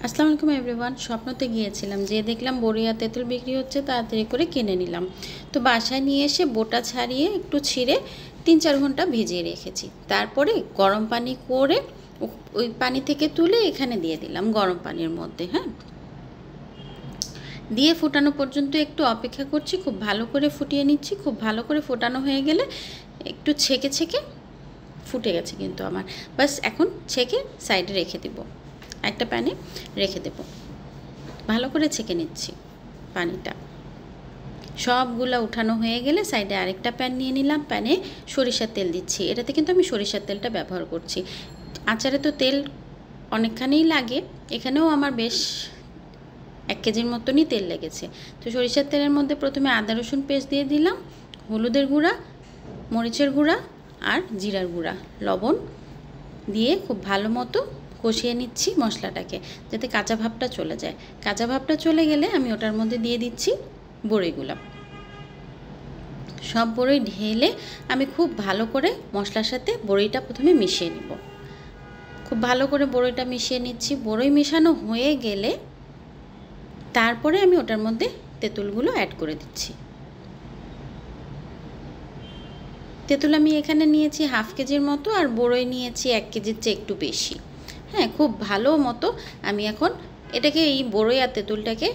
আসসালামু আলাইকুম এভরিওয়ান। স্বপ্নতে গিয়েছিলাম, যে দেখলাম বড়ি আর তেঁতুল বিক্রি হচ্ছে, তাড়াতাড়ি করে কিনে নিলাম। তো বাসায় নিয়ে এসে বোটা ছাড়িয়ে একটু ছিঁড়ে 3-4 ঘন্টা ভিজিয়ে রেখেছি। তারপরে গরম পানি করে ওই পানি থেকে তুলে এখানে দিয়ে দিলাম গরম পানির মধ্যে। দিয়ে ফোটানো পর্যন্ত একটু অপেক্ষা করছি, খুব ভালো করে ফুটিয়ে নিচ্ছি। খুব ভালো করে ফোটানো হয়ে গেলে একটু ছেঁকে ছেঁকে ফুটে গেছে কিন্তু আমার, বাস এখন ছেঁকে সাইডে রেখে দিব, একটা প্যানে রেখে দেব। ভালো করে ছেঁকে নিচ্ছি পানিটা। সবগুলা উঠানো হয়ে গেলে সাইডে আরেকটা প্যান নিয়ে নিলাম, প্যানে সরিষার তেল দিচ্ছি। এটাতে কিন্তু আমি সরিষার তেলটা ব্যবহার করছি। আচারে তো তেল অনেকখানিই লাগে, এখানেও আমার বেশ 1 কেজির মতনই তেল লেগেছে। তো সরিষার তেলের মধ্যে প্রথমে আদা রসুন পেস্ট দিয়ে দিলাম, হলুদের গুঁড়া, মরিচের গুঁড়া আর জিরার গুঁড়া, লবণ দিয়ে খুব ভালো মতো কষিয়ে নিচ্ছি মশলাটাকে, যাতে কাঁচা ভাবটা চলে যায়। কাঁচা ভাবটা চলে গেলে আমি ওটার মধ্যে দিয়ে দিচ্ছি বড়িগুলো। সব বড়ি ঢেলে আমি খুব ভালো করে মশলার সাথে বড়িটা প্রথমে মিশিয়ে নিব। খুব ভালো করে বড়িটা মিশিয়ে নিচ্ছি। বড়ি মেশানো হয়ে গেলে তারপরে আমি ওটার মধ্যে তেঁতুলগুলো অ্যাড করে দিচ্ছি। তেঁতুল আমি এখানে নিয়েছি 1/2 কেজির মতো, আর বড়ই নিয়েছি 1 কেজির চেয়ে একটু বেশি। খুব ভালো মতো আমি এখন এটাকে, এই বড়ই আর তেঁতুলটাকে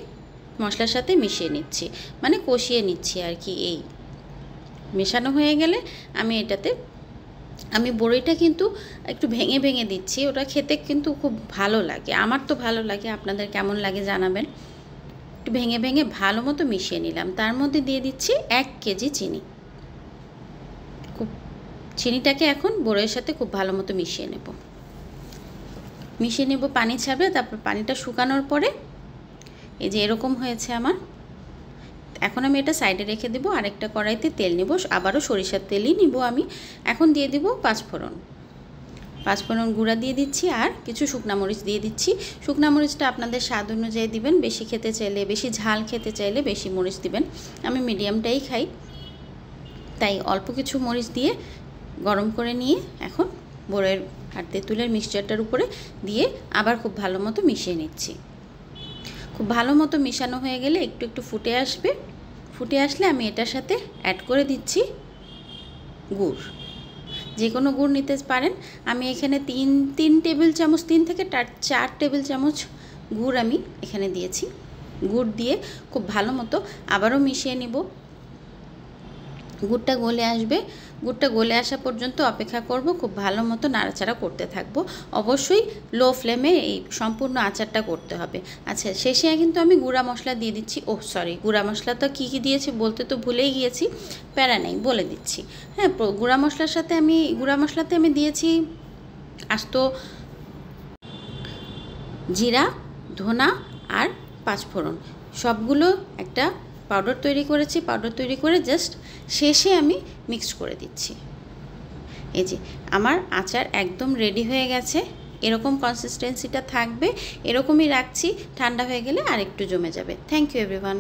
মশলার সাথে মিশিয়ে নিচ্ছি, মানে কষিয়ে নিচ্ছি আর কি। এই মেশানো হয়ে গেলে আমি বড়িটা কিন্তু একটু ভেঙে ভেঙে দিচ্ছি, ওটা খেতে কিন্তু খুব ভালো লাগে। আমার তো ভালো লাগে, আপনাদের কেমন লাগে জানাবেন। একটু ভেঙে ভেঙে ভালো মতো মিশিয়ে নিলাম। তার মধ্যে দিয়ে দিচ্ছি 1 কেজি চিনি। চিনিটাকে এখন বড়ইয়ের সাথে খুব ভালো মতো মিশিয়ে নেব। পানি ছাড়বে। তারপর পানিটা শুকানোর পরে এই যে এরকম হয়েছে আমার। এখন আমি এটা সাইডে রেখে দেবো। আরেকটা কড়াইতে তেল নেব, আবারও সরিষার তেলই নিব আমি। এখন দিয়ে দিব 5 ফোড়ন গুঁড়া দিয়ে দিচ্ছি, আর কিছু শুকনা মরিচ দিয়ে দিচ্ছি। শুকনা মরিচটা আপনাদের স্বাদ অনুযায়ী দিবেন, বেশি খেতে চাইলে, বেশি ঝাল খেতে চাইলে বেশি মরিচ দিবেন। আমি মিডিয়ামটাই খাই, তাই অল্প কিছু মরিচ দিয়ে গরম করে নিয়ে এখন বড়ির আর তেঁতুলের মিক্সচারটার উপরে দিয়ে আবার খুব ভালো মতো মিশিয়ে নিচ্ছি। খুব ভালো মতো মিশানো হয়ে গেলে একটু একটু ফুটে আসবে। ফুটে আসলে আমি এটার সাথে অ্যাড করে দিচ্ছি গুড়। যে কোনো গুড় নিতে পারেন। আমি এখানে 3 টেবিল চামচ, 3 থেকে 4 টেবিল চামচ গুড় আমি এখানে দিয়েছি। গুড় দিয়ে খুব ভালো মতো আবারও মিশিয়ে নিব। গুড়টা গলে আসবে। গুড়টা গলে আসা পর্যন্ত অপেক্ষা করব। খুব ভালো মতো নাড়াচাড়া করতে থাকব। অবশ্যই লো ফ্লেমে এই সম্পূর্ণ আচারটা করতে হবে। আচ্ছা, শেষে কিন্তু আমি গুঁড়া মশলা দিয়ে দিচ্ছি। গুঁড়া মশলা তো কী দিয়েছি বলতে তো ভুলেই গিয়েছি, প্যারা নেই, বলে দিচ্ছি। গুঁড়া মশলাতে আমি দিয়েছি আস্ত জিরা, ধনা আর 5 ফোড়ন, সবগুলো একটা পাউডার তৈরি করেছি। পাউডার তৈরি করে জাস্ট শেষে আমি মিক্সড করে দিচ্ছি। এই যে আমার আচার একদম রেডি হয়ে গেছে। এরকম কনসিস্টেন্সিটা থাকবে, এরকমই রাখছি। ঠান্ডা হয়ে গেলে আর একটু জমে যাবে। Thank you everyone.